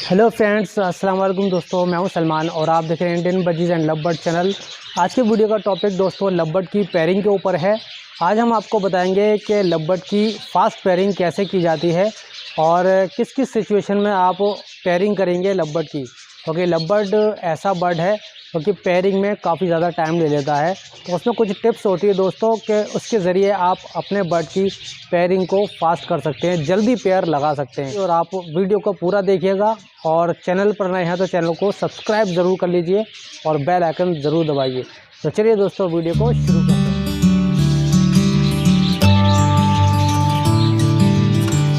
Hello friends, अस्सलाम वालेकुम दोस्तों। मैं हूं सलमान और आप देख रहे हैं Indian budgies and love bird channel. आज के वीडियो का टॉपिक दोस्तों लव बर्ड की पेयरिंग के ऊपर है। आज हम आपको बताएंगे कि लव बर्ड की फ़ास्ट पेयरिंग कैसे की जाती है और किस किस सिचुएशन में आप पेयरिंग करेंगे लव बर्ड की, क्योंकि लव बर्ड ऐसा बर्ड है क्योंकि पेयरिंग में काफ़ी ज़्यादा टाइम ले लेता है। तो उसमें कुछ टिप्स होती है दोस्तों कि उसके ज़रिए आप अपने बर्ड की पेयरिंग को फास्ट कर सकते हैं, जल्दी पेयर लगा सकते हैं। और आप वीडियो को पूरा देखिएगा और चैनल पर नए हैं तो चैनल को सब्सक्राइब ज़रूर कर लीजिए और बेल आइकन ज़रूर दबाइए। तो चलिए दोस्तों वीडियो को शुरू करते हैं।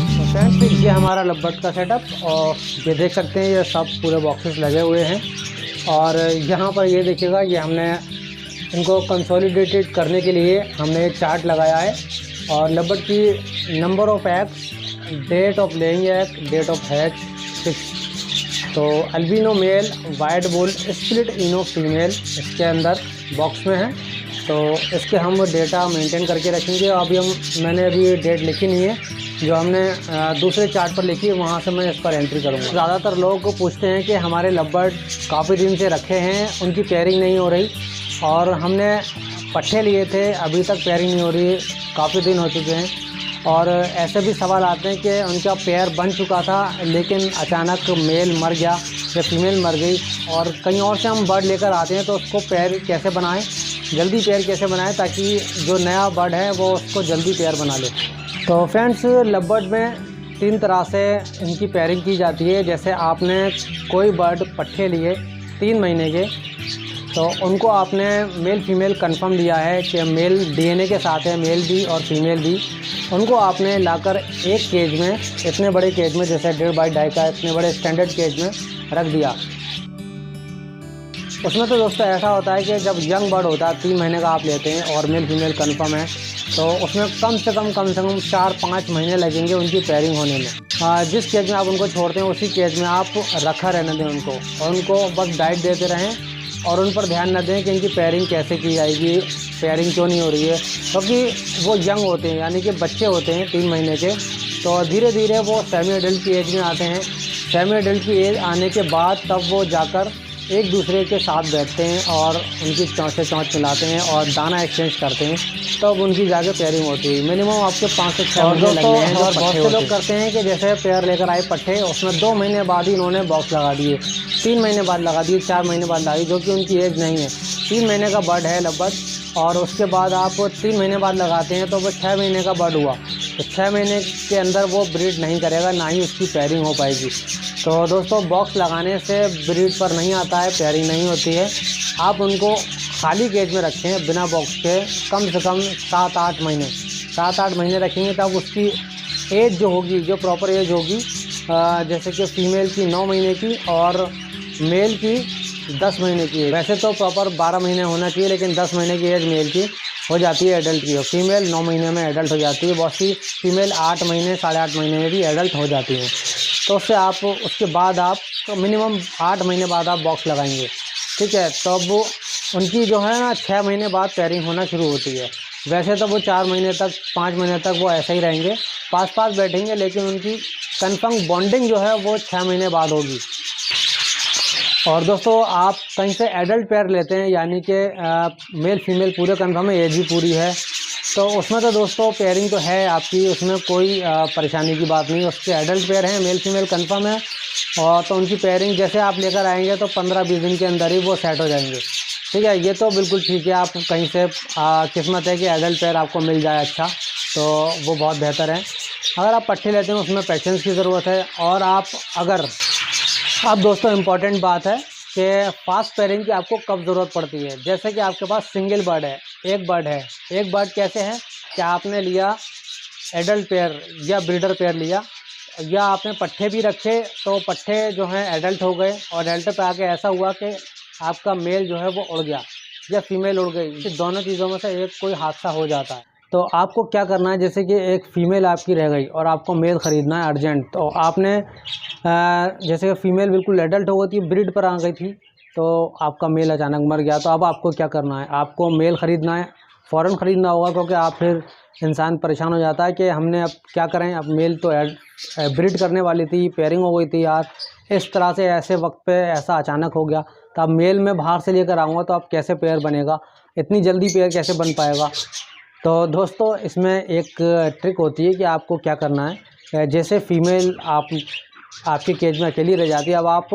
तो फ्रेंड्स, ये हमारा लव बर्ड का सेटअप और ये देख सकते हैं, ये सब पूरे बॉक्सेस लगे हुए हैं। और यहाँ पर ये देखिएगा, ये हमने इनको कंसोलिडेटेड करने के लिए हमने एक चार्ट लगाया है और लव बर्ड की number of eggs, date of laying egg, date of hatch 6। तो albino male, white bull, split ino female इसके अंदर बॉक्स में है। तो इसके हम डेटा मेंटेन करके रखेंगे। मैंने अभी डेट लिखी नहीं है, जो हमने दूसरे चार्ट पर लिखी है वहाँ से मैं इस पर एंट्री करूँगा। ज़्यादातर लोग पूछते हैं कि हमारे लव बर्ड काफ़ी दिन से रखे हैं, उनकी पेयरिंग नहीं हो रही और हमने पट्ठे लिए थे, अभी तक पेयरिंग नहीं हो रही है, काफ़ी दिन हो चुके हैं। और ऐसे भी सवाल आते हैं कि उनका पेयर बन चुका था लेकिन अचानक मेल मर गया या फीमेल मर गई और कहीं और से हम बर्ड लेकर आते हैं, तो उसको पेयर कैसे बनाएं, जल्दी पेयर कैसे बनाएं ताकि जो नया बर्ड है वो उसको जल्दी पेयर बना ले। तो फ्रेंड्स, लव बर्ड में 3 तरह से इनकी पेयरिंग की जाती है। जैसे आपने कोई बर्ड पट्ठे लिए 3 महीने के, तो उनको आपने मेल फीमेल कंफर्म लिया है कि मेल डीएनए के साथ है, मेल भी और फीमेल भी। उनको आपने लाकर एक केज में, इतने बड़े केज में, जैसे 1.5 बाई 2.5 का इतने बड़े स्टैंडर्ड केज में रख दिया। उसमें तो दोस्तों ऐसा होता है कि जब यंग बर्ड होता है, 3 महीने का आप लेते हैं और मेल फीमेल कंफर्म है, तो उसमें कम से कम 4-5 महीने लगेंगे उनकी पेयरिंग होने में। जिस केज में आप उनको छोड़ते हैं उसी केज में आप रखा रहने दें उनको, और उनको बस डाइट देते रहें और उन पर ध्यान न दें कि इनकी पेयरिंग कैसे की जाएगी, पेयरिंग क्यों नहीं हो रही है, क्योंकि वो यंग होते हैं, यानी कि बच्चे होते हैं 3 महीने के। तो धीरे धीरे वो सेमी एडल्ट की एज में आते हैं। सेमी एडल्ट की एज आने के बाद तब वो जाकर एक दूसरे के साथ बैठते हैं और उनकी चोंच से चोंच मिलाते हैं और दाना एक्सचेंज करते हैं, तब उनकी जाके पेयरिंग होती है। मिनिमम आपके 5 से 6 महीने लगते हैं। और बहुत से लोग करते हैं कि जैसे पेयर लेकर आए पट्ठे, उसमें 2 महीने बाद ही इन्होंने बॉक्स लगा दिए, 3 महीने बाद लगा दिए, 4 महीने बाद लगा दी, जो कि उनकी एज नहीं है। 3 महीने का बर्ड है लव बर्ड, और उसके बाद आप 3 महीने बाद लगाते हैं तो वो 6 महीने का बर्ड हुआ, तो 6 महीने के अंदर वो ब्रीड नहीं करेगा, ना ही उसकी पेयरिंग हो पाएगी। तो दोस्तों, बॉक्स लगाने से ब्रीड पर नहीं आता है, पेयरिंग नहीं होती है। आप उनको खाली केज में रखें बिना बॉक्स के, कम से कम 7-8 महीने, 7-8 महीने रखेंगे, तब उसकी एज जो होगी, जो प्रॉपर एज होगी, जैसे कि फ़ीमेल की 9 महीने की और मेल की 10 महीने की। वैसे तो प्रॉपर 12 महीने होना चाहिए, लेकिन 10 महीने की एज मेल की हो जाती है एडल्ट की, और फीमेल 9 महीने में एडल्ट हो जाती है। बहुत सी फीमेल 8 महीने, 8.5 महीने में भी एडल्ट हो जाती हैं। तो उससे आप उसके बाद आप तो मिनिमम 8 महीने बाद आप बॉक्स लगाएंगे, ठीक है। तो अब वो उनकी जो है ना 6 महीने बाद पेयरिंग होना शुरू होती है। वैसे तो वो 4 महीने तक, 5 महीने तक वो ऐसे ही रहेंगे, पास पास बैठेंगे, लेकिन उनकी कंफर्म बॉन्डिंग जो है वो 6 महीने बाद होगी। और दोस्तों, आप कहीं से एडल्ट पेयर लेते हैं, यानी कि मेल फीमेल पूरे कंफर्म है, एज भी पूरी है, तो उसमें तो दोस्तों पेयरिंग तो है आपकी, उसमें कोई परेशानी की बात नहीं है। उसके एडल्ट पेयर हैं, मेल फीमेल कंफर्म है, और तो उनकी पेयरिंग जैसे आप लेकर आएंगे तो 15-20 दिन के अंदर ही वो सेट हो जाएंगे, ठीक है। ये तो बिल्कुल ठीक है। आप कहीं से किस्मत है कि एडल्ट पेयर आपको मिल जाए अच्छा, तो वो बहुत बेहतर है। अगर आप पट्टे लेते हैं उसमें पेशेंस की ज़रूरत है। और आप दोस्तों, इम्पॉर्टेंट बात है कि फास्ट पेयरिंग की आपको कब ज़रूरत पड़ती है। जैसे कि आपके पास सिंगल बर्ड है, एक बर्ड है, एक बर्ड कैसे है कि आपने लिया एडल्ट पेयर या ब्रीडर पेयर लिया, या आपने पट्ठे भी रखे, तो पट्ठे जो हैं एडल्ट हो गए और एडल्ट पे आके ऐसा हुआ कि आपका मेल जो है वो उड़ गया या फीमेल उड़ गई, दोनों चीज़ों में से एक कोई हादसा हो जाता है। तो आपको क्या करना है, जैसे कि एक फ़ीमेल आपकी रह गई और आपको मेल ख़रीदना है अर्जेंट, तो आपने जैसे फ़ीमेल बिल्कुल एडल्ट हो गई थी, ब्रीड पर आ गई थी, तो आपका मेल अचानक मर गया, तो अब आपको क्या करना है, आपको मेल ख़रीदना है, फ़ौरन ख़रीदना होगा, क्योंकि आप फिर इंसान परेशान हो जाता है कि हमने अब क्या करें, अब मेल तो ब्रीड करने वाली थी, पेयरिंग हो गई थी यार, इस तरह से ऐसे वक्त पे ऐसा अचानक हो गया, तो अब मेल में बाहर से लेकर आऊँगा तो अब कैसे पेयर बनेगा, इतनी जल्दी पेयर कैसे बन पाएगा। तो दोस्तों इसमें एक ट्रिक होती है कि आपको क्या करना है। जैसे फीमेल आपकी केज में अकेली रह जाती है, अब आप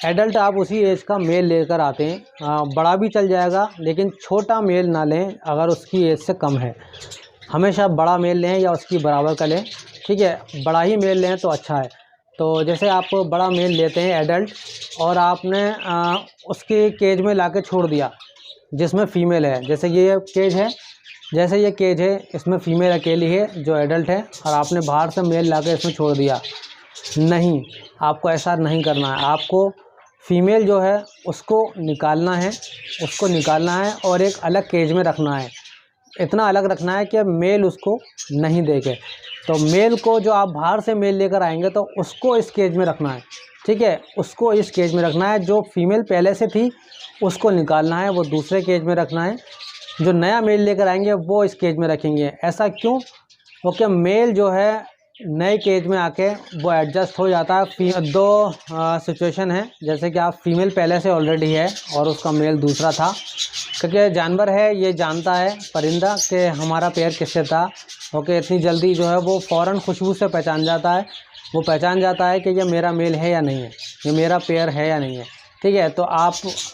एडल्ट आप उसी एज का मेल लेकर आते हैं। बड़ा भी चल जाएगा लेकिन छोटा मेल ना लें अगर उसकी एज से कम है, हमेशा बड़ा मेल लें या उसकी बराबर का लें, ठीक है, बड़ा ही मेल लें तो अच्छा है। तो जैसे आप बड़ा मेल लेते हैं एडल्ट और आपने उसके केज में लाके छोड़ दिया जिसमें फ़ीमेल है, जैसे ये केज है, इसमें फ़ीमेल अकेली है जो एडल्ट है, और आपने बाहर से मेल लाके इसमें छोड़ दिया। नहीं, आपको ऐसा नहीं करना है। आपको फ़ीमेल जो है उसको निकालना है और एक अलग केज में रखना है। इतना अलग रखना है कि मेल उसको नहीं देखे। तो मेल को जो आप बाहर से मेल लेकर आएंगे तो उसको इस केज में रखना है, ठीक है, उसको इस केज में रखना है। जो फीमेल पहले से थी उसको निकालना है, वो दूसरे केज में रखना है। जो नया मेल लेकर आएंगे वो इस केज में रखेंगे। ऐसा क्यों? क्योंकि मेल जो है नए केज में आके वो एडजस्ट हो जाता है। दो सिचुएशन है, जैसे कि आप फीमेल पहले से ऑलरेडी है और उसका मेल दूसरा था, क्योंकि जानवर है ये जानता है परिंदा कि हमारा पेयर किससे था। ओके, इतनी जल्दी जो है वो फ़ौरन खुशबू से पहचान जाता है, वो पहचान जाता है कि ये मेरा मेल है या नहीं है, ये मेरा पेयर है या नहीं है, ठीक है। तो आप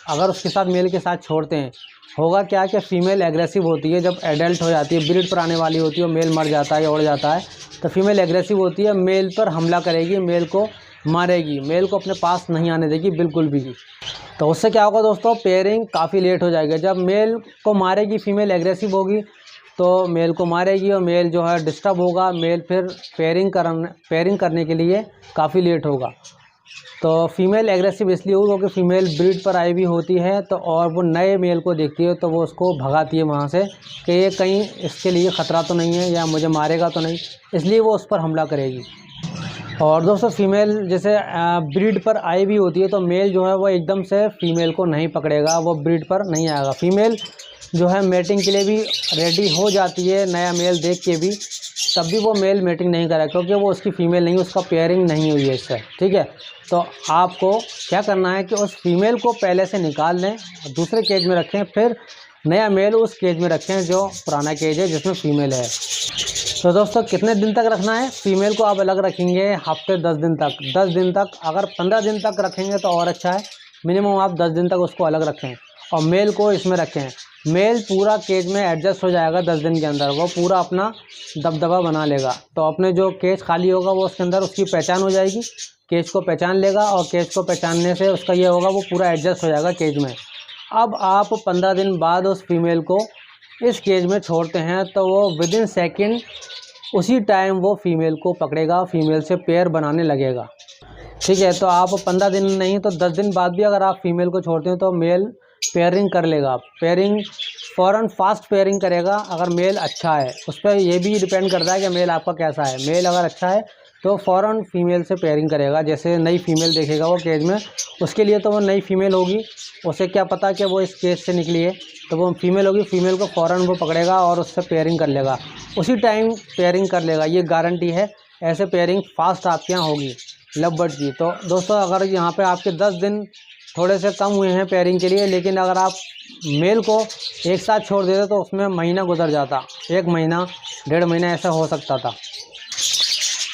अगर उसके साथ मेल के साथ छोड़ते हैं, होगा क्या कि फ़ीमेल एग्रेसिव होती है जब एडल्ट हो जाती है, ब्रीड पर आने वाली होती है, मेल मर जाता है या उड़ जाता है, तो फीमेल एग्रेसिव होती है, मेल पर हमला करेगी, मेल को मारेगी, मेल को अपने पास नहीं आने देगी बिल्कुल भी। तो उससे क्या होगा दोस्तों, पेयरिंग काफ़ी लेट हो जाएगा। जब मेल को मारेगी फीमेल एग्रेसिव होगी तो मेल को मारेगी और मेल जो है डिस्टर्ब होगा, मेल फिर पेयरिंग करने के लिए काफ़ी लेट होगा। तो फीमेल एग्रेसिव इसलिए होगी क्योंकि फ़ीमेल ब्रीड पर आई भी होती है, तो और वो नए मेल को देखती है तो वो उसको भगाती है वहाँ से कि ये कहीं इसके लिए ख़तरा तो नहीं है या मुझे मारेगा तो नहीं, इसलिए वो उस पर हमला करेगी। और दोस्तों फीमेल जैसे ब्रीड पर आई भी होती है तो मेल जो है वो एकदम से फ़ीमेल को नहीं पकड़ेगा, वो ब्रीड पर नहीं आएगा। फ़ीमेल जो है मेटिंग के लिए भी रेडी हो जाती है, नया मेल देख के भी, तब भी वो मेल मेटिंग नहीं करेगा क्योंकि वो उसकी फ़ीमेल नहीं, उसका पेयरिंग नहीं हुई है इससे, ठीक है। तो आपको क्या करना है कि उस फीमेल को पहले से निकाल लें, दूसरे केज में रखें, फिर नया मेल उस केज में रखें जो पुराना केज है जिसमें फ़ीमेल है। तो दोस्तों कितने दिन तक रखना है? फ़ीमेल को आप अलग रखेंगे हफ्ते 10 दिन तक। 10 दिन तक, अगर 15 दिन तक रखेंगे तो और अच्छा है, मिनिमम आप 10 दिन तक उसको अलग रखें और मेल को इसमें रखें। मेल पूरा केज में एडजस्ट हो जाएगा 10 दिन के अंदर, वो पूरा अपना दबदबा बना लेगा। तो अपने जो केज खाली होगा वो उसके अंदर उसकी पहचान हो जाएगी, केज को पहचान लेगा और केज को पहचानने से उसका ये होगा वो पूरा एडजस्ट हो जाएगा केज में। अब आप 15 दिन बाद उस फीमेल को इस केज में छोड़ते हैं तो वो विदिन सेकंड उसी टाइम वो फीमेल को पकड़ेगा, फीमेल से पेयर बनाने लगेगा, ठीक है। तो आप 15 दिन नहीं तो 10 दिन बाद भी अगर आप फीमेल को छोड़ते हैं तो मेल पेयरिंग कर लेगा, पेयरिंग फ़ौरन फास्ट पेयरिंग करेगा अगर मेल अच्छा है। उस पर ये भी डिपेंड करता है कि मेल आपका कैसा है। मेल अगर अच्छा है तो फ़ौरन फीमेल से पेयरिंग करेगा, जैसे नई फीमेल देखेगा वो केज में, उसके लिए तो वो नई फीमेल होगी, उसे क्या पता कि वो इस केज से निकली है, तो वो फीमेल होगी, फीमेल को फ़ौरन वो पकड़ेगा और उससे पेयरिंग कर लेगा, उसी टाइम पेयरिंग कर लेगा, ये गारंटी है। ऐसे पेयरिंग फास्ट आपके यहाँ होगी लव बर्ड की। तो दोस्तों अगर यहाँ पे आपके 10 दिन थोड़े से कम हुए हैं पेयरिंग के लिए, लेकिन अगर आप मेल को एक साथ छोड़ देते तो उसमें महीना गुजर जाता, 1 महीना 1.5 महीना ऐसा हो सकता था।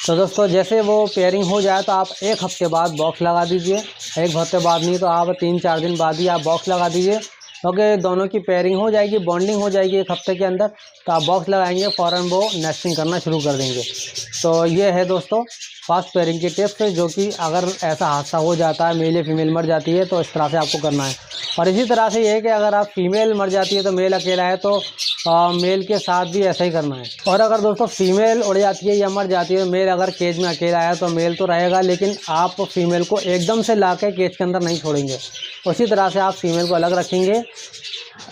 तो दोस्तों जैसे वो पेयरिंग हो जाए तो आप 1 हफ्ते बाद बॉक्स लगा दीजिए, 1 हफ्ते बाद नहीं तो आप 3-4 दिन बाद ही आप बॉक्स लगा दीजिए, क्योंकि दोनों की पेयरिंग हो जाएगी, बॉन्डिंग हो जाएगी 1 हफ्ते के अंदर, तो आप बॉक्स लगाएंगे फ़ौरन वो नेस्टिंग करना शुरू कर देंगे। तो ये है दोस्तों फास्ट पेयरिंग की टिप्स, जो कि अगर ऐसा हादसा हो जाता है, मेल या फीमेल मर जाती है तो इस तरह से आपको करना है। और इसी तरह से ये है कि अगर आप फीमेल मर जाती है तो मेल अकेला है तो मेल के साथ भी ऐसा ही करना है। और अगर दोस्तों फीमेल उड़ जाती है या मर जाती है, मेल अगर केज में अकेला है तो मेल तो रहेगा, लेकिन आप फीमेल को एकदम से ला के केज के अंदर नहीं छोड़ेंगे, उसी तरह से आप फीमेल को अलग रखेंगे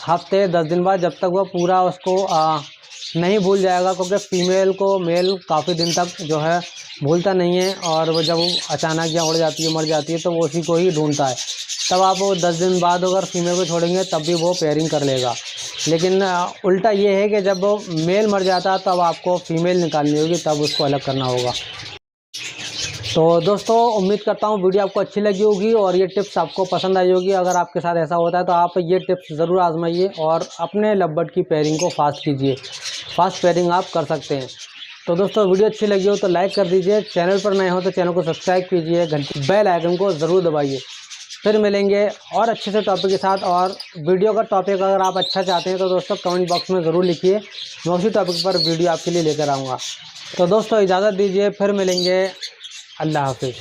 हफ्ते 10 दिन बाद, जब तक वो पूरा उसको नहीं भूल जाएगा, क्योंकि फ़ीमेल को मेल काफ़ी दिन तक जो है भूलता नहीं है, और वो जब वो अचानक या उड़ जाती है, मर जाती है, तो वो उसी को ही ढूंढता है। तब आप वो 10 दिन बाद अगर फीमेल को छोड़ेंगे तब भी वो पेयरिंग कर लेगा। लेकिन उल्टा ये है कि जब वो मेल मर जाता है तब आपको फ़ीमेल निकालनी होगी, तब उसको अलग करना होगा। तो दोस्तों उम्मीद करता हूँ वीडियो आपको अच्छी लगी होगी और ये टिप्स आपको पसंद आई होगी। अगर आपके साथ ऐसा होता है तो आप ये टिप्स ज़रूर आजमाइए और अपने लवबर्ड की पेयरिंग को फास्ट कीजिए। फास्ट पेयरिंग आप कर सकते हैं। तो दोस्तों वीडियो अच्छी लगी हो तो लाइक कर दीजिए, चैनल पर नए हो तो चैनल को सब्सक्राइब कीजिए, घंटी बेल आइकन को ज़रूर दबाइए। फिर मिलेंगे और अच्छे से टॉपिक के साथ। और वीडियो का टॉपिक अगर आप अच्छा चाहते हैं तो दोस्तों कमेंट बॉक्स में ज़रूर लिखिए, मैं उसी टॉपिक पर वीडियो आपके लिए लेकर आऊँगा। तो दोस्तों इजाज़त दीजिए, फिर मिलेंगे। अल्लाह हाफिज़।